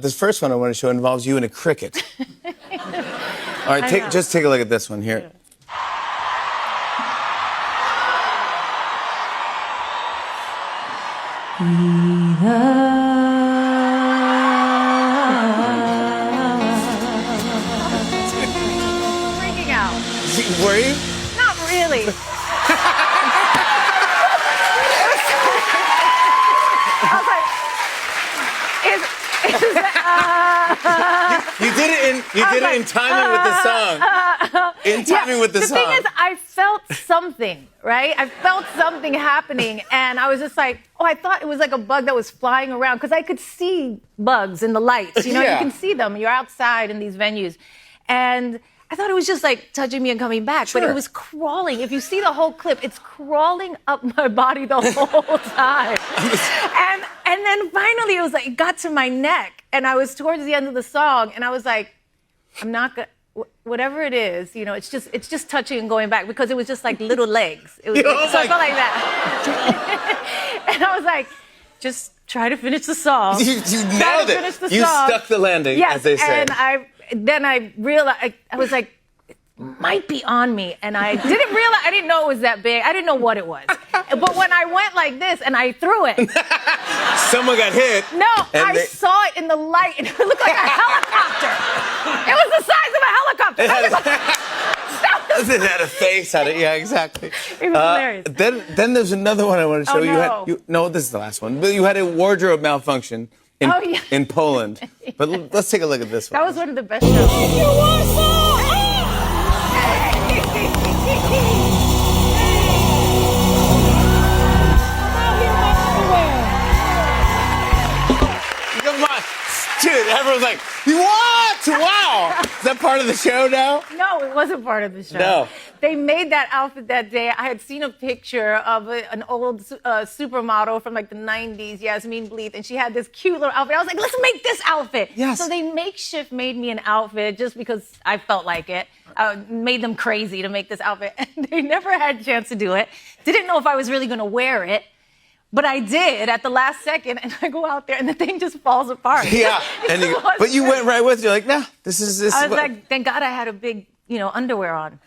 this first one I want to show involves you and a cricket. All right, just take a look at this one here. Freaking out. Were you? Not really. I was like, You did it in timing with the song. In timing with the song. The thing is, I felt something, right? I felt something happening, and I was just like, oh, I thought it was like a bug that was flying around, because I could see bugs in the lights. You know, you can see them. You're outside in these venues. And I thought it was just like touching me and coming back, but it was crawling. If you see the whole clip, it's crawling up my body the whole time. And then finally, it was like, it got to my neck, and I was towards the end of the song, and I was like, I'm not gonna, whatever it is, you know, it's just touching and going back, because it was just like little legs. It was like, so I felt like that. And I was like, just try to finish the song. You nailed it. You stuck the landing, as they say. And then I realized, I was like, it might be on me. And I didn't know it was that big. I didn't know what it was. But when I went like this and I threw it. Someone got hit. No, I saw it in the light, and it looked like a helicopter. It was the size of a helicopter. It had a face, yeah, exactly. It was hilarious. Then there's another one I want to show you. No. This is the last one. But you had a wardrobe malfunction in Poland. But let's take a look at this one. That was one of the best shows. Come on. Dude, everyone's like, what? Wow. Is that part of the show now? No, it wasn't part of the show. No. They made that outfit that day. I had seen a picture of an old supermodel from like the 90s, Yasmin Bleeth, and she had this cute little outfit. I was like, let's make this outfit. Yes. So they makeshift made me an outfit just because I felt like it. Made them crazy to make this outfit. And they never had a chance to do it. Didn't know if I was really going to wear it. But I did at the last second, and I go out there, and the thing just falls apart. Yeah, but you went right with it. You're like, nah, this is. I was like, thank God I had a big, underwear on.